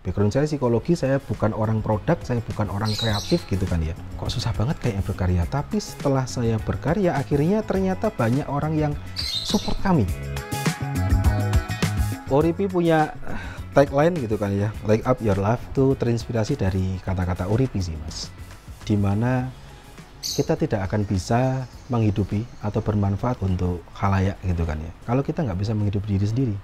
Background saya psikologi, saya bukan orang produk, saya bukan orang kreatif gitu kan ya. Kok susah banget kayaknya berkarya, tapi setelah saya berkarya akhirnya ternyata banyak orang yang support kami. Uripi punya tagline gitu kan ya, Light Up Your Life, itu terinspirasi dari kata-kata Uripi sih mas. Dimana kita tidak akan bisa menghidupi atau bermanfaat untuk khalayak gitu kan ya, kalau kita nggak bisa menghidupi diri sendiri.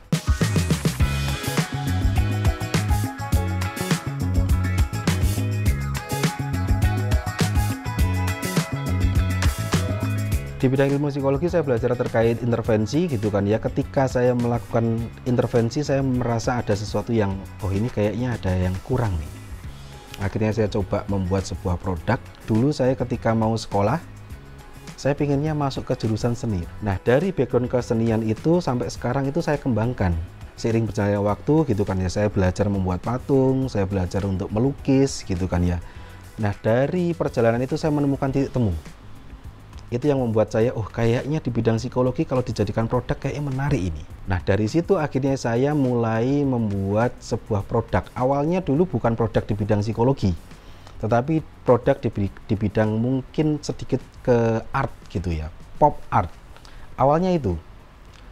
Di bidang ilmu psikologi saya belajar terkait intervensi gitu kan ya. Ketika saya melakukan intervensi, saya merasa ada sesuatu yang, oh ini kayaknya ada yang kurang nih. Akhirnya saya coba membuat sebuah produk. Dulu saya ketika mau sekolah, saya pinginnya masuk ke jurusan seni. Nah dari background kesenian itu sampai sekarang itu saya kembangkan. Seiring berjalannya waktu gitu kan ya, saya belajar membuat patung, saya belajar untuk melukis gitu kan ya. Nah dari perjalanan itu saya menemukan titik temu. Itu yang membuat saya, oh kayaknya di bidang psikologi kalau dijadikan produk kayaknya menarik ini. Nah dari situ akhirnya saya mulai membuat sebuah produk. Awalnya dulu bukan produk di bidang psikologi, tetapi produk di bidang mungkin sedikit ke art gitu ya, pop art. Awalnya itu.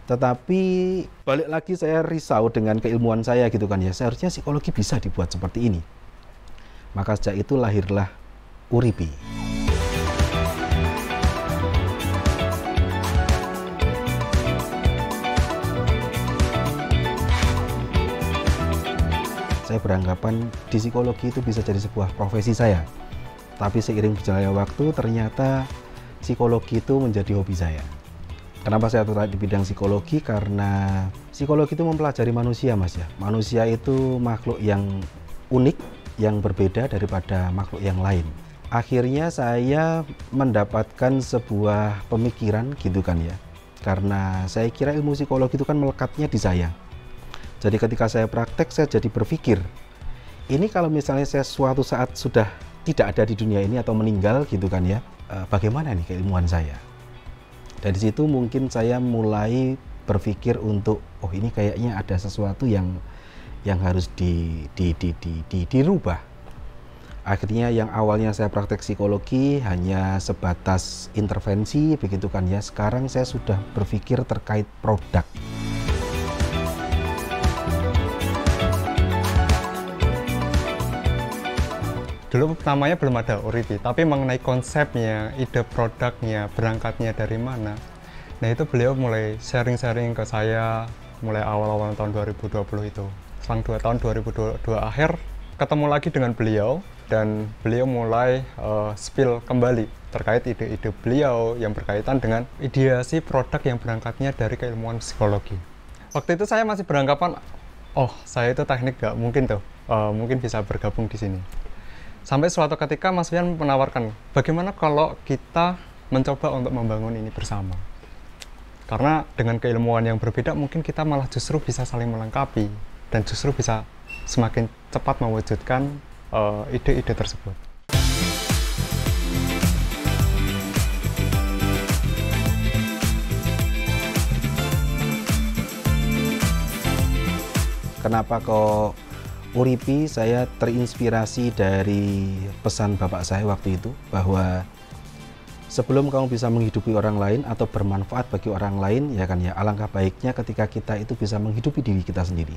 Tetapi balik lagi saya risau dengan keilmuan saya gitu kan ya, seharusnya psikologi bisa dibuat seperti ini. Maka sejak itu lahirlah Uripi. Saya beranggapan di psikologi itu bisa jadi sebuah profesi saya. Tapi seiring berjalannya waktu ternyata psikologi itu menjadi hobi saya. Kenapa saya tertarik di bidang psikologi? Karena psikologi itu mempelajari manusia mas ya. Manusia itu makhluk yang unik, yang berbeda daripada makhluk yang lain. Akhirnya saya mendapatkan sebuah pemikiran gitu kan ya. Karena saya kira ilmu psikologi itu kan melekatnya di saya. Jadi ketika saya praktek, saya jadi berpikir, ini kalau misalnya saya suatu saat sudah tidak ada di dunia ini atau meninggal gitu kan ya, bagaimana nih keilmuan saya? Dari situ mungkin saya mulai berpikir untuk, oh ini kayaknya ada sesuatu yang harus dirubah. Akhirnya yang awalnya saya praktek psikologi hanya sebatas intervensi begitu kan ya, sekarang saya sudah berpikir terkait produk. Dulu namanya belum ada Uripi, tapi mengenai konsepnya, ide produknya, berangkatnya dari mana. Nah itu beliau mulai sharing-sharing ke saya mulai awal-awal tahun 2020 itu. Selang 2 tahun 2022 akhir, ketemu lagi dengan beliau dan beliau mulai spill kembali terkait ide-ide beliau yang berkaitan dengan ideasi produk yang berangkatnya dari keilmuan psikologi. Waktu itu saya masih beranggapan, oh saya itu teknik gak mungkin tuh, mungkin bisa bergabung di sini. Sampai suatu ketika Mas Fian menawarkan, bagaimana kalau kita mencoba untuk membangun ini bersama? Karena dengan keilmuan yang berbeda, mungkin kita malah justru bisa saling melengkapi dan justru bisa semakin cepat mewujudkan ide-ide tersebut. Kenapa kok Uripi? Saya terinspirasi dari pesan bapak saya waktu itu, bahwa sebelum kamu bisa menghidupi orang lain atau bermanfaat bagi orang lain, ya kan ya, alangkah baiknya ketika kita itu bisa menghidupi diri kita sendiri.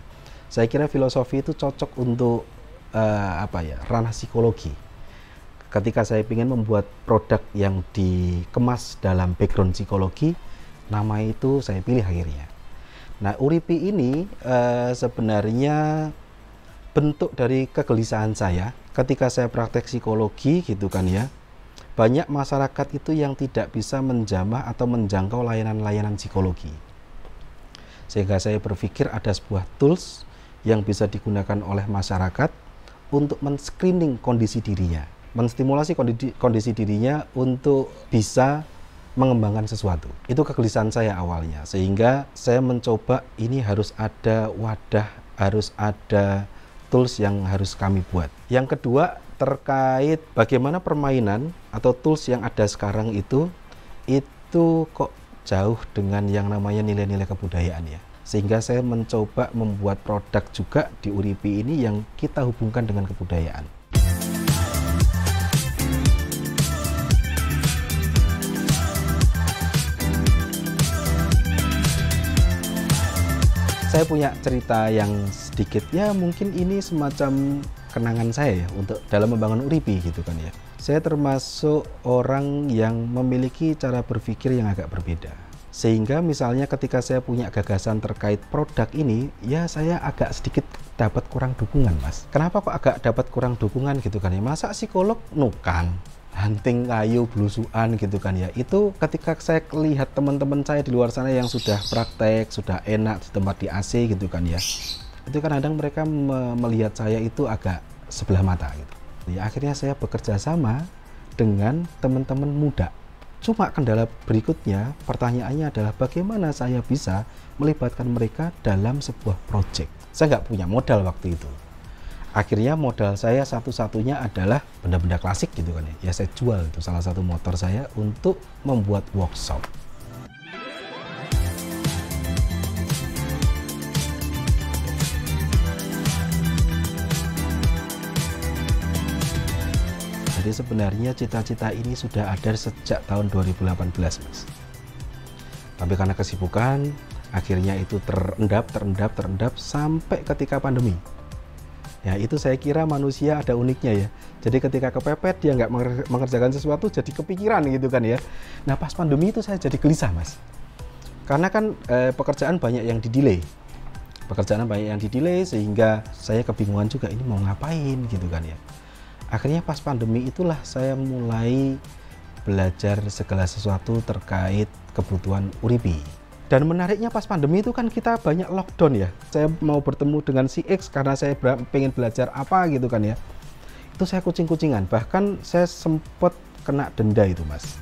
Saya kira filosofi itu cocok untuk ranah psikologi. Ketika saya ingin membuat produk yang dikemas dalam background psikologi, nama itu saya pilih akhirnya. Nah Uripi ini sebenarnya bentuk dari kegelisahan saya ketika saya praktek psikologi gitu kan ya. Banyak masyarakat itu yang tidak bisa menjamah atau menjangkau layanan-layanan psikologi. Sehingga saya berpikir ada sebuah tools yang bisa digunakan oleh masyarakat untuk men-screening kondisi dirinya, menstimulasi kondisi dirinya untuk bisa mengembangkan sesuatu. Itu kegelisahan saya awalnya, sehingga saya mencoba ini harus ada wadah, harus ada tools yang harus kami buat. Yang kedua terkait bagaimana permainan atau tools yang ada sekarang itu kok jauh dengan yang namanya nilai-nilai kebudayaan ya. Sehingga saya mencoba membuat produk juga di Uripi ini yang kita hubungkan dengan kebudayaan. Saya punya cerita yang sedikit, ya mungkin ini semacam kenangan saya ya untuk dalam membangun Uripi gitu kan ya. Saya termasuk orang yang memiliki cara berpikir yang agak berbeda. Sehingga misalnya ketika saya punya gagasan terkait produk ini, ya saya agak sedikit dapat kurang dukungan, Mas. Kenapa kok agak dapat kurang dukungan gitu kan ya? Masa psikolog nukan, hunting kayu, belusuan gitu kan ya. Itu ketika saya lihat teman-teman saya di luar sana yang sudah praktek, sudah enak di tempat di AC gitu kan ya. Itu kan kadang mereka melihat saya itu agak sebelah mata gitu. Ya, akhirnya saya bekerja sama dengan teman-teman muda. Cuma kendala berikutnya, pertanyaannya adalah bagaimana saya bisa melibatkan mereka dalam sebuah proyek. Saya nggak punya modal waktu itu. Akhirnya modal saya satu-satunya adalah benda-benda klasik gitu kan ya. Ya saya jual itu salah satu motor saya untuk membuat workshop. Jadi sebenarnya cita-cita ini sudah ada sejak tahun 2018, Mas. Tapi karena kesibukan, akhirnya itu terendap sampai ketika pandemi. Ya itu saya kira manusia ada uniknya ya. Jadi ketika kepepet dia nggak mengerjakan sesuatu jadi kepikiran gitu kan ya. Nah pas pandemi itu saya jadi gelisah, Mas. Karena kan pekerjaan banyak yang didelay. Sehingga saya kebingungan juga ini mau ngapain gitu kan ya. Akhirnya pas pandemi itulah saya mulai belajar segala sesuatu terkait kebutuhan Uripi. Dan menariknya pas pandemi itu kan kita banyak lockdown ya. Saya mau bertemu dengan si X karena saya pengen belajar apa gitu kan ya. Itu saya kucing-kucingan. Bahkan saya sempat kena denda itu, Mas.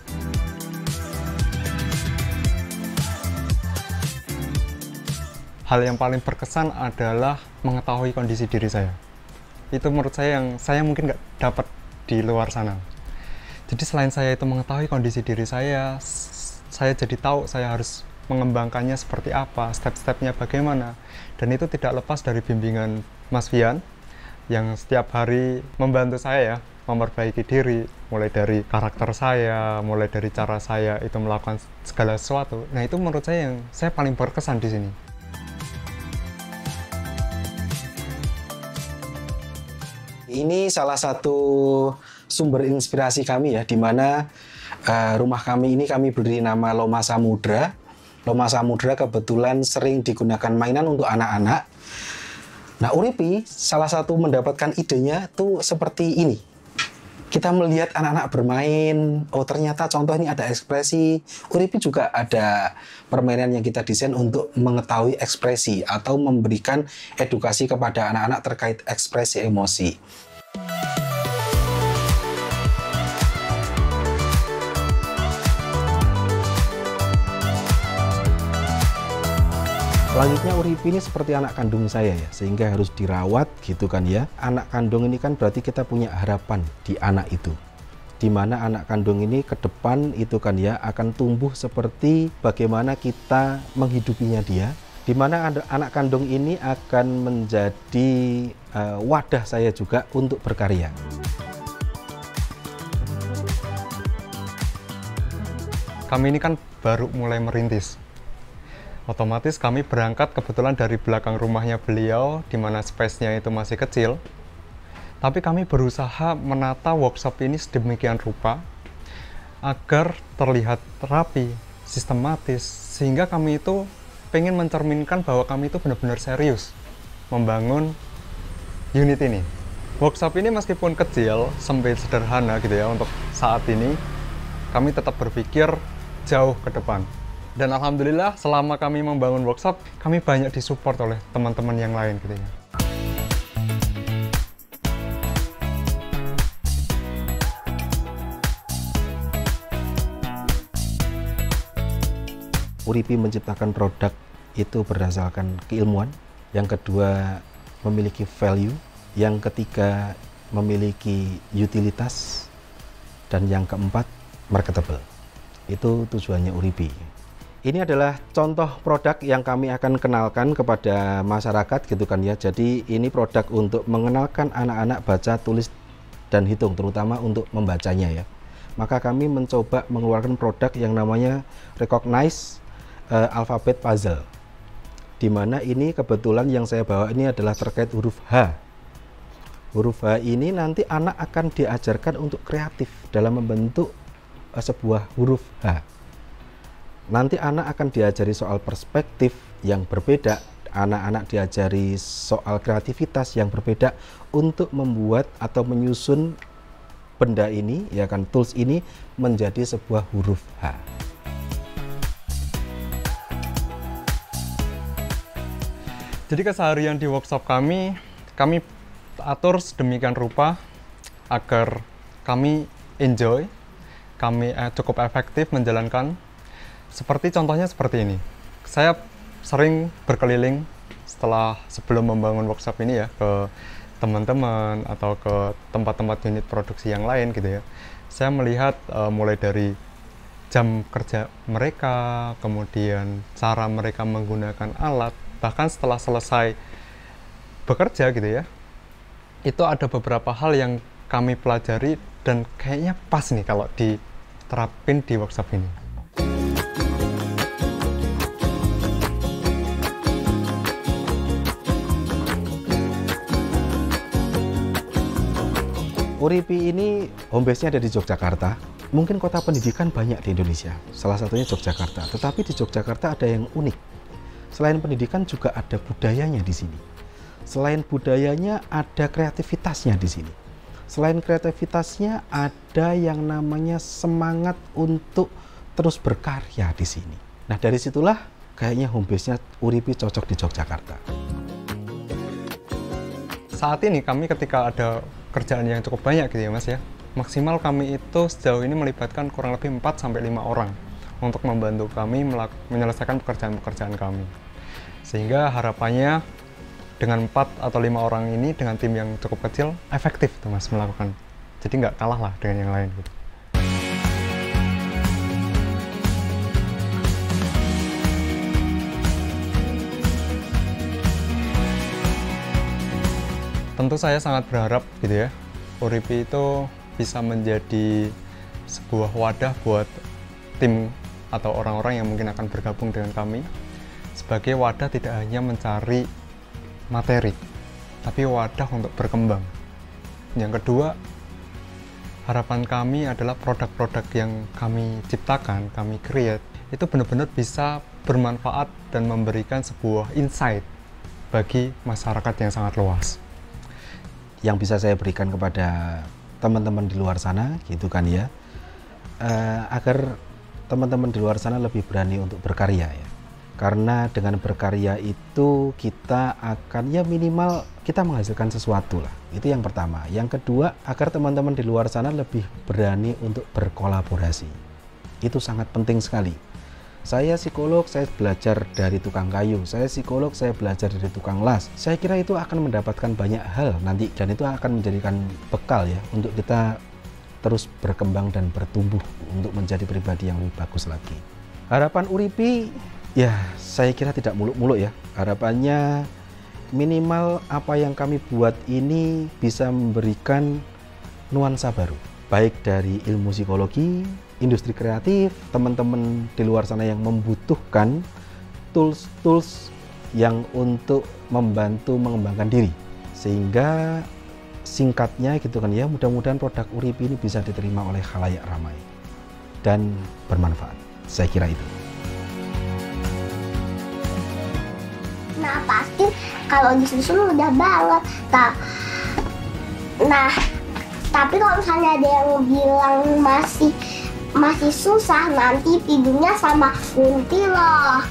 Hal yang paling berkesan adalah mengetahui kondisi diri saya. Itu menurut saya yang saya mungkin nggak dapat di luar sana. Jadi selain saya itu mengetahui kondisi diri saya jadi tahu saya harus mengembangkannya seperti apa, step-stepnya bagaimana. Dan itu tidak lepas dari bimbingan Mas Fian yang setiap hari membantu saya ya, memperbaiki diri, mulai dari karakter saya, mulai dari cara saya itu melakukan segala sesuatu. Nah itu menurut saya yang saya paling berkesan di sini. Ini salah satu sumber inspirasi kami ya, di mana rumah kami ini kami beri nama Loma Samudra. Loma Samudra kebetulan sering digunakan mainan untuk anak-anak. Nah, Uripi salah satu mendapatkan idenya tuh seperti ini. Kita melihat anak-anak bermain, oh ternyata contoh ini ada ekspresi. Uripi juga ada permainan yang kita desain untuk mengetahui ekspresi atau memberikan edukasi kepada anak-anak terkait ekspresi emosi. Selanjutnya Uripi ini seperti anak kandung saya ya, sehingga harus dirawat gitu kan ya. Anak kandung ini kan berarti kita punya harapan di anak itu. Di mana anak kandung ini ke depan itu kan ya akan tumbuh seperti bagaimana kita menghidupinya dia. Di mana anak kandung ini akan menjadi wadah saya juga untuk berkarya. Kami ini kan baru mulai merintis. Otomatis kami berangkat kebetulan dari belakang rumahnya beliau, di mana space-nya itu masih kecil. Tapi kami berusaha menata workshop ini sedemikian rupa agar terlihat rapi, sistematis, sehingga kami itu pengen mencerminkan bahwa kami itu benar-benar serius membangun unit ini. Workshop ini meskipun kecil, sempit, sederhana gitu ya untuk saat ini, kami tetap berpikir jauh ke depan. Dan alhamdulillah selama kami membangun workshop, kami banyak disupport oleh teman-teman yang lain gitu ya. Uripi menciptakan produk itu berdasarkan keilmuan. Yang kedua memiliki value. Yang ketiga memiliki utilitas. Dan yang keempat marketable. Itu tujuannya Uripi. Ini adalah contoh produk yang kami akan kenalkan kepada masyarakat gitu kan ya. Jadi ini produk untuk mengenalkan anak-anak baca, tulis, dan hitung, terutama untuk membacanya ya. Maka kami mencoba mengeluarkan produk yang namanya Recognize Alphabet Puzzle. Dimana ini kebetulan yang saya bawa ini adalah terkait huruf H. Huruf H ini nanti anak akan diajarkan untuk kreatif dalam membentuk sebuah huruf H. Nanti anak akan diajari soal perspektif yang berbeda, anak-anak diajari soal kreativitas yang berbeda untuk membuat atau menyusun benda ini, ya kan, tools ini menjadi sebuah huruf H. Jadi keseharian di workshop kami atur sedemikian rupa agar kami enjoy, kami cukup efektif menjalankan. Seperti contohnya seperti ini. Saya sering berkeliling sebelum membangun workshop ini ya, ke teman-teman atau ke tempat-tempat unit produksi yang lain gitu ya. Saya melihat mulai dari jam kerja mereka, kemudian cara mereka menggunakan alat, bahkan setelah selesai bekerja gitu ya. Itu ada beberapa hal yang kami pelajari dan kayaknya pas nih kalau diterapin di workshop ini. Uripi ini home base-nya ada di Yogyakarta. Mungkin kota pendidikan banyak di Indonesia, salah satunya Yogyakarta. Tetapi di Yogyakarta ada yang unik. Selain pendidikan juga ada budayanya di sini. Selain budayanya ada kreativitasnya di sini. Selain kreativitasnya ada yang namanya semangat untuk terus berkarya di sini. Nah dari situlah kayaknya home base-nya Uripi cocok di Yogyakarta. Saat ini kami ketika ada kerjaan yang cukup banyak gitu ya Mas ya. Maksimal kami itu sejauh ini melibatkan kurang lebih 4-5 orang untuk membantu kami menyelesaikan pekerjaan-pekerjaan kami. Sehingga harapannya dengan 4 atau 5 orang ini dengan tim yang cukup kecil efektif tuh Mas melakukan. Jadi nggak kalah lah dengan yang lain gitu. Tentu saya sangat berharap gitu ya, Uripi itu bisa menjadi sebuah wadah buat tim atau orang-orang yang mungkin akan bergabung dengan kami. Sebagai wadah tidak hanya mencari materi, tapi wadah untuk berkembang. Yang kedua, harapan kami adalah produk-produk yang kami ciptakan, kami create, itu benar-benar bisa bermanfaat dan memberikan sebuah insight bagi masyarakat yang sangat luas. Yang bisa saya berikan kepada teman-teman di luar sana gitu kan ya, agar teman-teman di luar sana lebih berani untuk berkarya ya, karena dengan berkarya itu kita akan ya minimal kita menghasilkan sesuatu lah, itu yang pertama. Yang kedua, agar teman-teman di luar sana lebih berani untuk berkolaborasi, itu sangat penting sekali. Saya psikolog, saya belajar dari tukang kayu. Saya psikolog, saya belajar dari tukang las. Saya kira itu akan mendapatkan banyak hal nanti, dan itu akan menjadikan bekal ya untuk kita terus berkembang dan bertumbuh untuk menjadi pribadi yang lebih bagus lagi. Harapan Uripi ya saya kira tidak muluk-muluk ya. Harapannya minimal apa yang kami buat ini bisa memberikan nuansa baru, baik dari ilmu psikologi, industri kreatif, teman-teman di luar sana yang membutuhkan tools-tools yang untuk membantu mengembangkan diri. Sehingga singkatnya gitu kan ya, mudah-mudahan produk Uripi ini bisa diterima oleh khalayak ramai dan bermanfaat. Saya kira itu. Nah pasti kalau disusun udah banget. Nah tapi kalau misalnya ada yang bilang masih susah, nanti tidurnya sama kunti loh.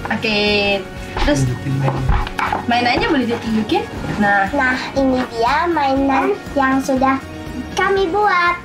Oke, terus mainannya boleh ditunjukin? Nah, ini dia mainan yang sudah kami buat.